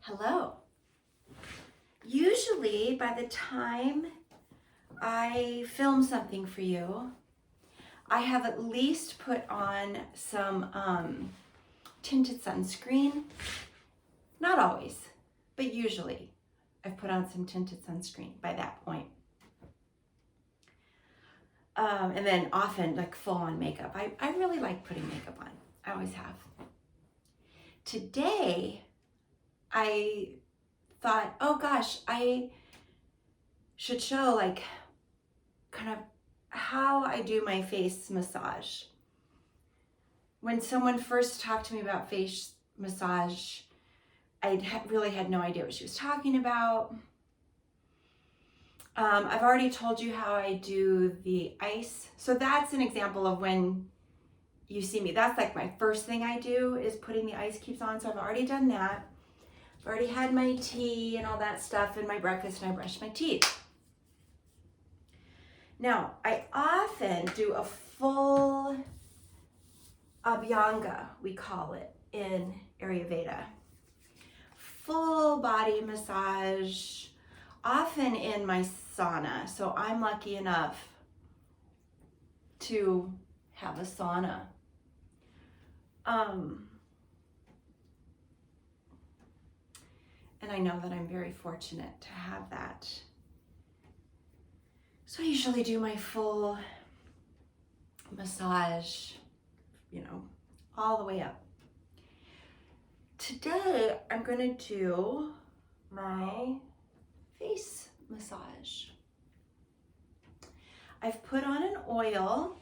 Hello. Usually by the time I film something for you, I have at least put on some tinted sunscreen. Not always, but usually I've put on some tinted sunscreen by that point. And then often like full on makeup. I really like putting makeup on. I always have. Today, I thought, oh gosh, I should show like kind of how I do my face massage. When someone first talked to me about face massage, I really had no idea what she was talking about. I've already told you how I do the ice. So that's an example of when you see me. That's like my first thing I do is putting the ice cubes on. So I've already done that. I've already had my tea and all that stuff and my breakfast, and I brushed my teeth. Now, I often do a full Abhyanga, we call it in Ayurveda. Full body massage, often in my sauna. So I'm lucky enough to have a sauna. And I know that I'm very fortunate to have that. So I usually do my full massage, all the way up. Today, I'm gonna do my face massage. I've put on an oil.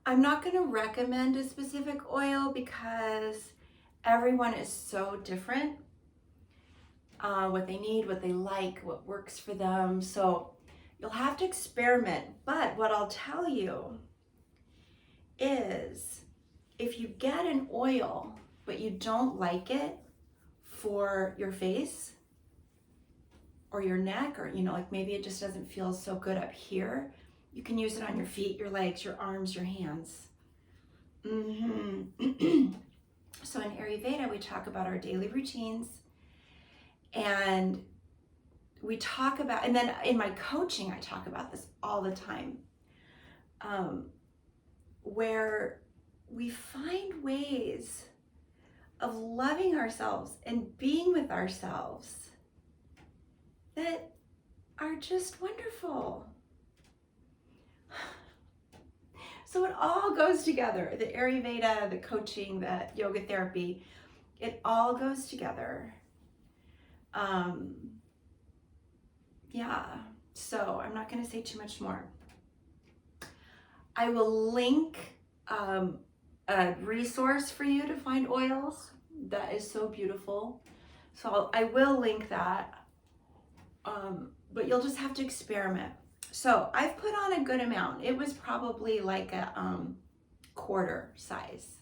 I'm not gonna recommend a specific oil because everyone is so different. What they need, what they like, what works for them. So you'll have to experiment. But what I'll tell you is if you get an oil, but you don't like it for your face or your neck, or, like maybe it just doesn't feel so good up here, you can use it on your feet, your legs, your arms, your hands. So in Ayurveda, we talk about our daily routines, and we talk about, and then in my coaching, I talk about this all the time, where we find ways of loving ourselves and being with ourselves that are just wonderful. So it all goes together. The Ayurveda, the coaching, the yoga therapy, it all goes together. So I'm not going to say too much more. I will link a resource for you to find oils that is so beautiful. So I will link that, but you'll just have to experiment. So I've put on a good amount. It was probably like a quarter size.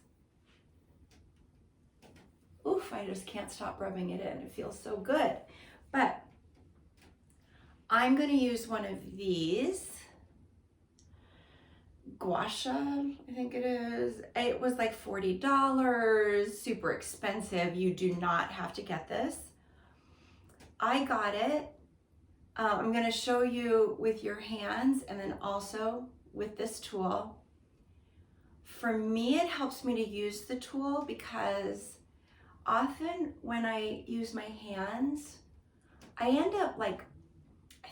Oof, I just can't stop rubbing it in. It feels so good. But I'm going to use one of these. Gua Sha, I think it is. It was like $40, super expensive. You do not have to get this. I got it. I'm going to show you with your hands and then also with this tool. For me, it helps me to use the tool because often when I use my hands, I end up I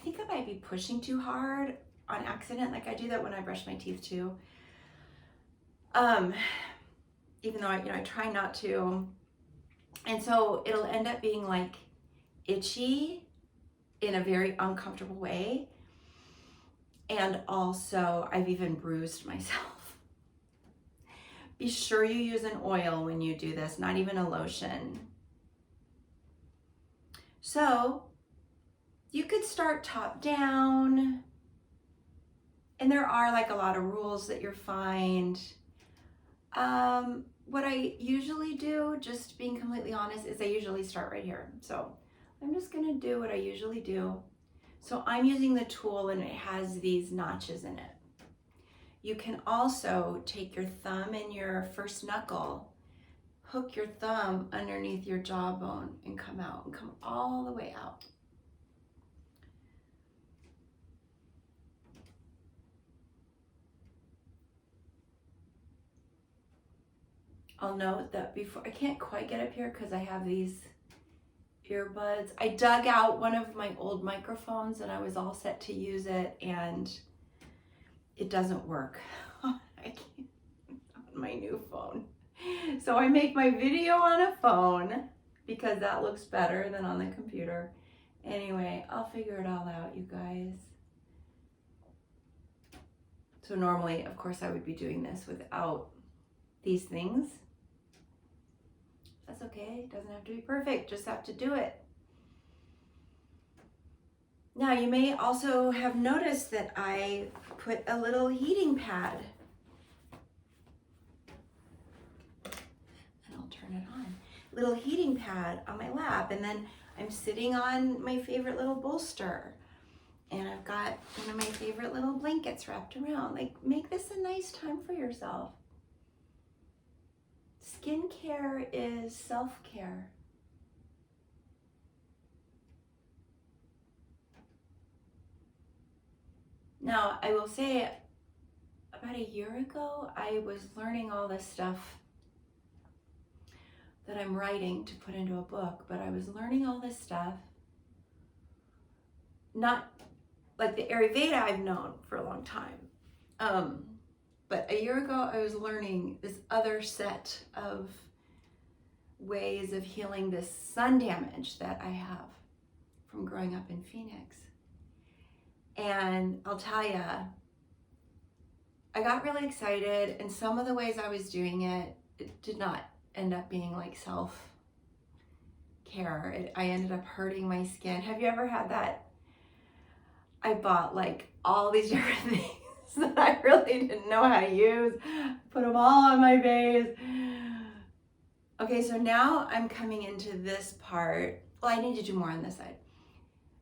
think I might be pushing too hard on accident. Like I do that when I brush my teeth too. Even though I try not to. And so it'll end up being like itchy in a very uncomfortable way. And also I've even bruised myself. Be sure you use an oil when you do this, not even a lotion. So you could start top down, and there are like a lot of rules that you'll find. What I usually do, just being completely honest, is I usually start right here. So I'm just gonna do what I usually do. So I'm using the tool and it has these notches in it. You can also take your thumb and your first knuckle, hook your thumb underneath your jawbone and come out and come all the way out. I'll note that before, I can't quite get up here because I have these earbuds. I dug out one of my old microphones and I was all set to use it and it doesn't work. I can't on my new phone. So I make my video on a phone because that looks better than on the computer. Anyway, I'll figure it all out, you guys. So normally, of course, I would be doing this without these things. That's okay, it doesn't have to be perfect, just have to do it. Now you may also have noticed that I put a little heating pad, and I'll turn it on, little heating pad on my lap, and then I'm sitting on my favorite little bolster, and I've got one of my favorite little blankets wrapped around. Like, make this a nice time for yourself. Skincare is self-care. Now, I will say, about a year ago, I was learning all this stuff that I'm writing to put into a book, but I was learning all this stuff, not like the Ayurveda I've known for a long time. But a year ago, I was learning this other set of ways of healing this sun damage that I have from growing up in Phoenix. And I'll tell you, I got really excited, and some of the ways I was doing it, it did not end up being like self-care. I ended up hurting my skin. Have you ever had that? I bought like all these different things that I really didn't know how to use. Put them all on my face. Okay, so now I'm coming into this part. Well, I need to do more on this side.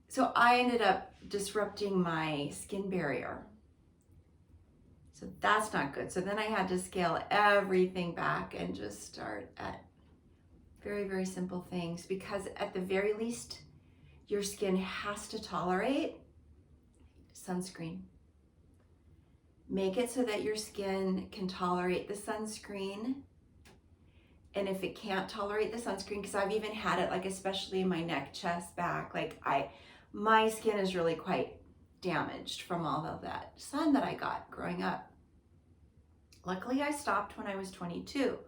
So I ended up disrupting my skin barrier. So that's not good. So then I had to scale everything back and just start at very, very simple things, because at the very least, your skin has to tolerate sunscreen. Make it so that your skin can tolerate the sunscreen. And if it can't tolerate the sunscreen, because I've even had it, like especially in my neck, chest, back, like my skin is really quite damaged from all of that sun that I got growing up. Luckily, I stopped when I was 22.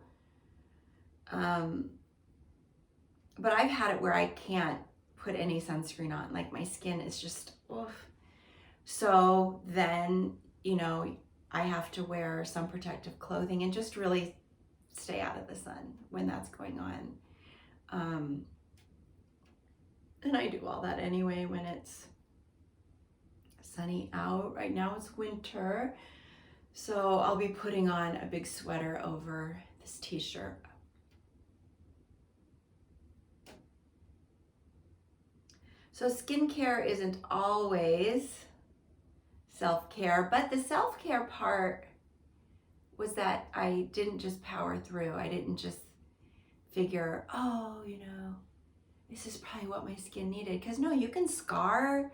But I've had it where I can't put any sunscreen on. Like my skin is just, oof. So then, you know, I have to wear some protective clothing and just really stay out of the sun when that's going on. And I do all that anyway when it's sunny out. Right now it's winter, so I'll be putting on a big sweater over this t-shirt. So skincare isn't always self-care, but the self-care part was that I didn't just power through. I didn't just figure, oh, you know, this is probably what my skin needed. Because no, you can scar,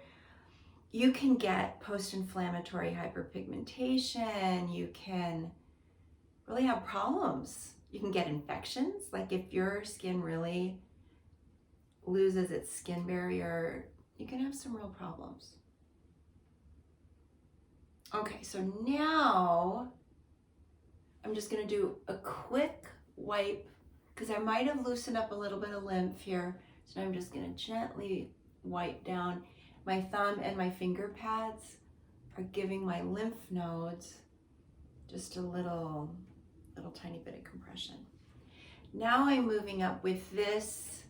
you can get post-inflammatory hyperpigmentation, you can really have problems. You can get infections. Like if your skin really loses its skin barrier, you can have some real problems. Okay, so now I'm just gonna do a quick wipe because I might have loosened up a little bit of lymph here. So I'm just gonna gently wipe down. My thumb and my finger pads are giving my lymph nodes just a little tiny bit of compression. Now I'm moving up with this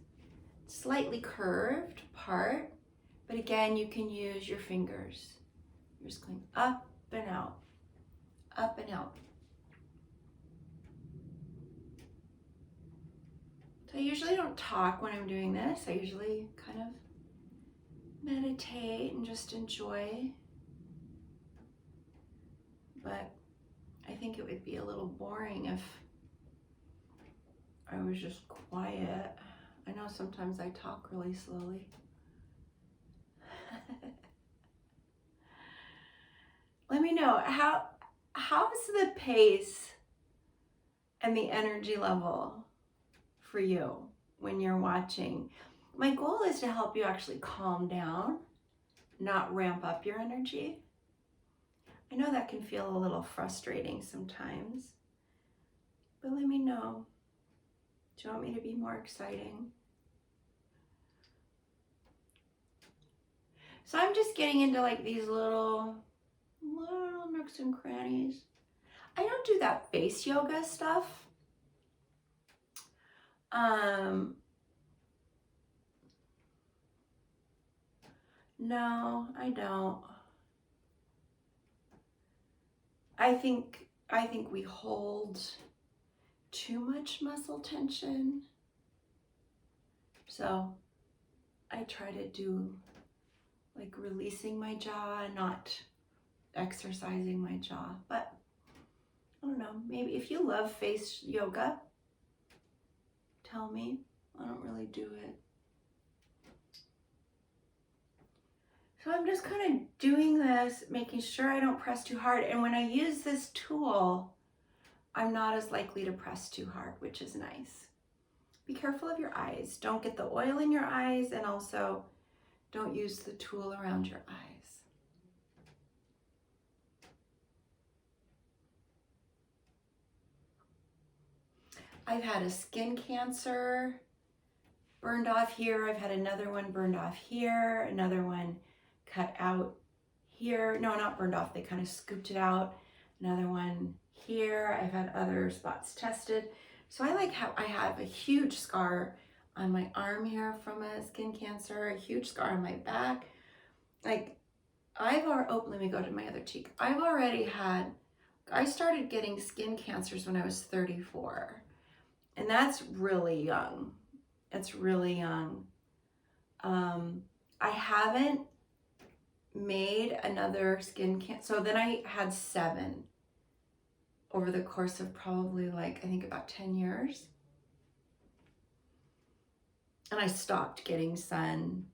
slightly curved part, but again, you can use your fingers. You're just going up and out, up and out. So I usually don't talk when I'm doing this. I usually kind of meditate and just enjoy. But I think it would be a little boring if I was just quiet. I know sometimes I talk really slowly. Let me know, how's the pace and the energy level for you when you're watching? My goal is to help you actually calm down, not ramp up your energy. I know that can feel a little frustrating sometimes, but let me know. Do you want me to be more exciting? So I'm just getting into like these little nooks and crannies. I don't do that face yoga stuff. No, I don't. I think we hold too much muscle tension. So I try to do like releasing my jaw, not exercising my jaw. But I don't know, maybe if you love face yoga, tell me. I don't really do it. So I'm just kind of doing this, making sure I don't press too hard. And when I use this tool, I'm not as likely to press too hard, which is nice. Be careful of your eyes. Don't get the oil in your eyes, and also don't use the tool around your eyes. I've had a skin cancer burned off here. I've had another one burned off here, another one cut out here. No, not burned off. They kind of scooped it out. Another one here. I've had other spots tested. So I have a huge scar on my arm here from a skin cancer, a huge scar on my back. Like let me go to my other cheek. I started getting skin cancers when I was 34. And that's really young. It's really young. I haven't made another skin cancer. So then I had 7 over the course of probably I think about 10 years. And I stopped getting sun,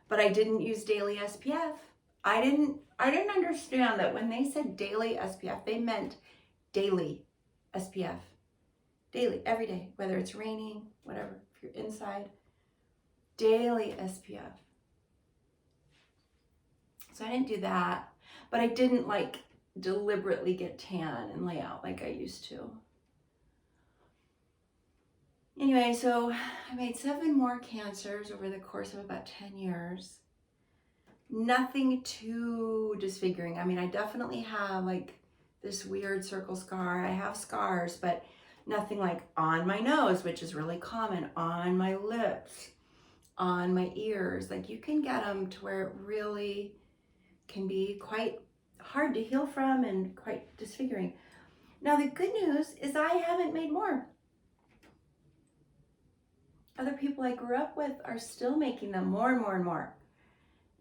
but I didn't use daily SPF. I didn't understand that when they said daily SPF, they meant daily SPF. Daily, every day, whether it's raining, whatever, if you're inside, daily SPF. So I didn't do that, but I didn't deliberately get tan and lay out like I used to. Anyway, so I made 7 more cancers over the course of about 10 years. Nothing too disfiguring. I mean, I definitely have this weird circle scar. I have scars, but nothing on my nose, which is really common, on my lips, on my ears. You can get them to where it really can be quite hard to heal from and quite disfiguring. Now, the good news is I haven't made more. Other people I grew up with are still making them more and more and more.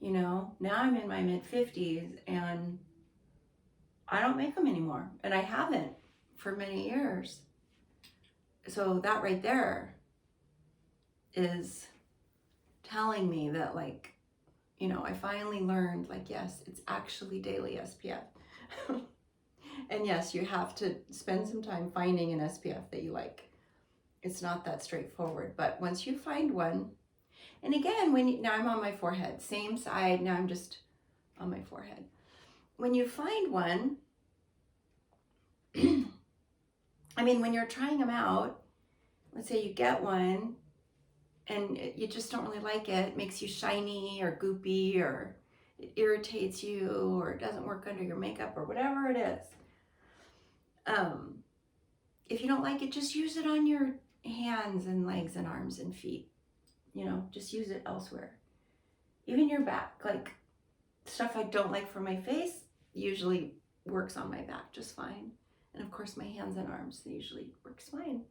You know, now I'm in my mid-50s and I don't make them anymore. And I haven't for many years. So that right there is telling me that I finally learned yes, it's actually daily SPF. And yes, you have to spend some time finding an SPF that you like. It's not that straightforward, but once you find one, and again, now I'm on my forehead, same side, now I'm just on my forehead. When you find one, I mean, when you're trying them out, let's say you get one and you just don't really like it, it makes you shiny or goopy, or it irritates you, or it doesn't work under your makeup, or whatever it is. If you don't like it, just use it on your hands and legs and arms and feet. Just use it elsewhere. Even your back, stuff I don't like for my face usually works on my back just fine. And of course my hands and arms usually works fine.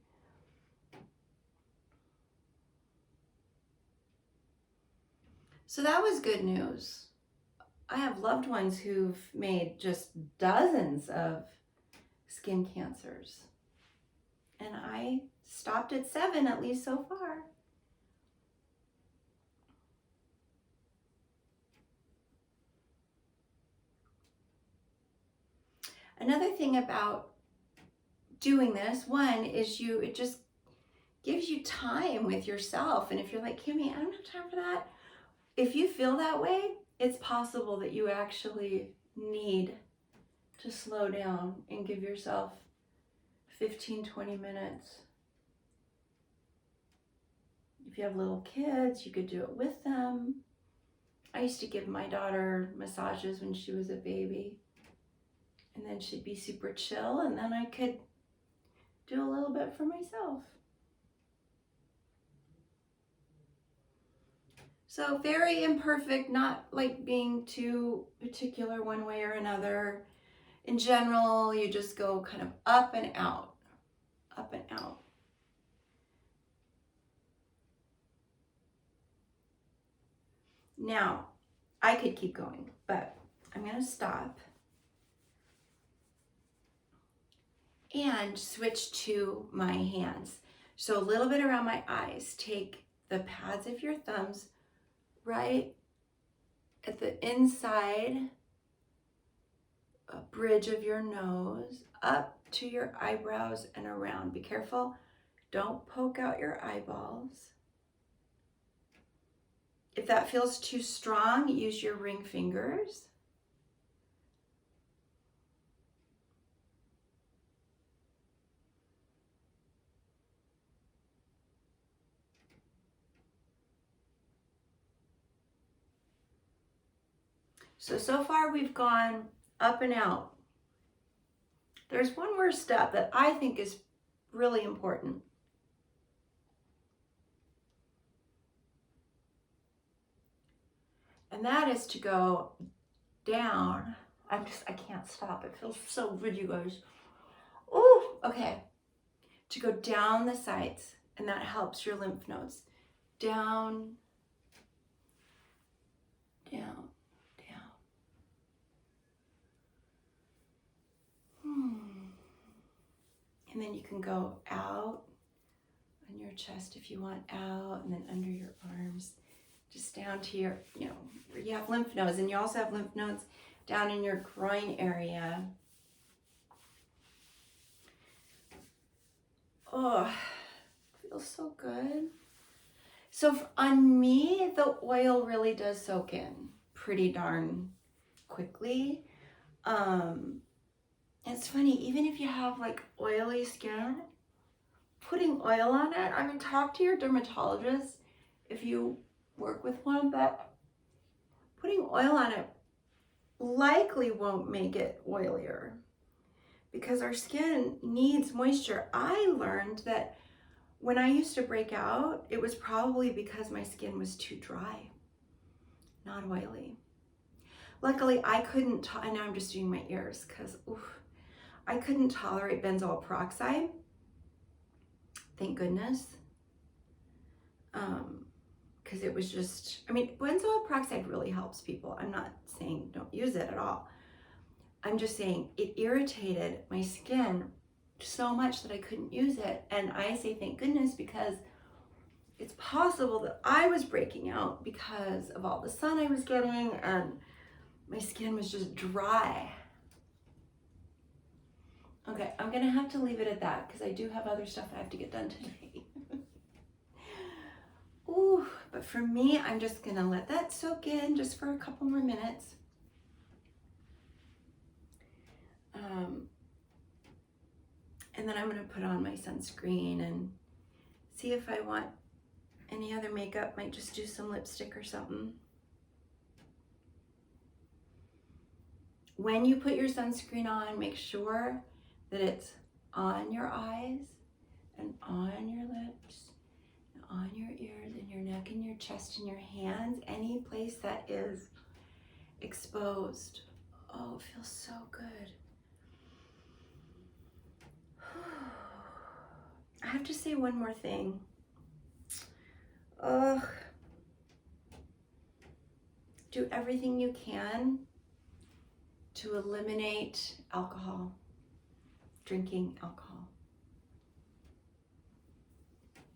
So that was good news. I have loved ones who've made just dozens of skin cancers. And I stopped at 7, at least so far. Another thing about doing this, one is it just gives you time with yourself. And if you're like, Kimmy, I don't have time for that. If you feel that way, it's possible that you actually need to slow down and give yourself 15, 20 minutes. If you have little kids, you could do it with them. I used to give my daughter massages when she was a baby. And then she'd be super chill, and then I could do a little bit for myself. So very imperfect, not like being too particular one way or another. In general, you just go kind of up and out, up and out. Now, I could keep going, but I'm going to stop and switch to my hands. So a little bit around my eyes. Take the pads of your thumbs right at the inside bridge of your nose, up to your eyebrows and around. Be careful, don't poke out your eyeballs. If that feels too strong, use your ring fingers. So far we've gone up and out. There's one more step that I think is really important. And that is to go down. I can't stop. It feels so good, you guys. Oh, okay. To go down the sides, and that helps your lymph nodes. Down, down, down. And then you can go out on your chest if you want, out, and then under your arms, just down to your, where you have lymph nodes. And you also have lymph nodes down in your groin area. Oh, feels so good. So on me, the oil really does soak in pretty darn quickly. It's funny, even if you have like oily skin, putting oil on it, I mean, talk to your dermatologist if you work with one, but putting oil on it likely won't make it oilier because our skin needs moisture. I learned that when I used to break out, it was probably because my skin was too dry, not oily. Luckily, I couldn't, and now I'm just doing my ears because I couldn't tolerate benzoyl peroxide. Thank goodness. Because it was just, I mean, benzoyl peroxide really helps people. I'm not saying don't use it at all. I'm just saying it irritated my skin so much that I couldn't use it. And I say thank goodness because it's possible that I was breaking out because of all the sun I was getting and my skin was just dry. Okay, I'm gonna have to leave it at that because I do have other stuff I have to get done today. Ooh, but for me, I'm just gonna let that soak in just for a couple more minutes. And then I'm gonna put on my sunscreen and see if I want any other makeup. Might just do some lipstick or something. When you put your sunscreen on, make sure that it's on your eyes and on your lips, and on your ears and your neck and your chest and your hands, any place that is exposed. Oh, it feels so good. I have to say one more thing. Do everything you can to eliminate alcohol, drinking alcohol.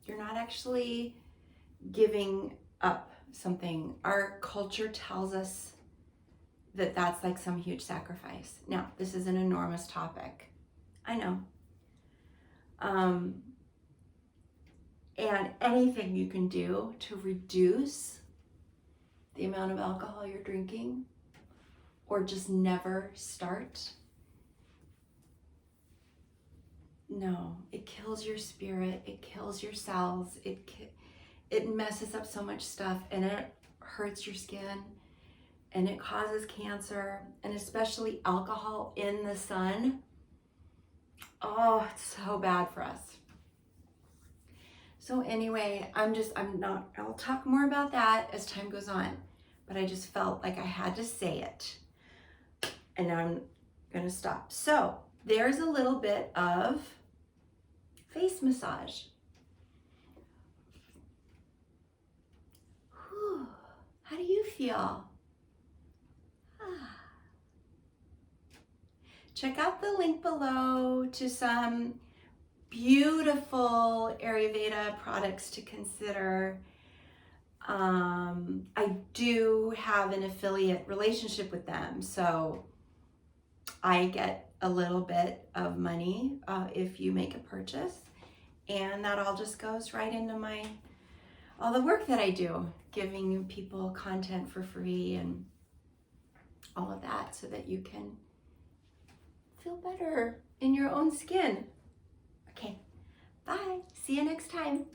You're not actually giving up something. Our culture tells us that that's like some huge sacrifice. Now, this is an enormous topic. I know. And anything you can do to reduce the amount of alcohol you're drinking, or just never start. No, it kills your spirit, it kills your cells, it messes up so much stuff, and it hurts your skin, and it causes cancer, and especially alcohol in the sun. Oh, it's so bad for us. So anyway, I'll talk more about that as time goes on, but I just felt like I had to say it. And now I'm gonna stop. So there's a little bit of face massage. Whew. How do you feel? Check out the link below to some beautiful Ayurveda products to consider. I do have an affiliate relationship with them, so I get a little bit of money if you make a purchase, and that all just goes right into all the work that I do, giving people content for free and all of that so that you can feel better in your own skin. Okay, bye. See you next time.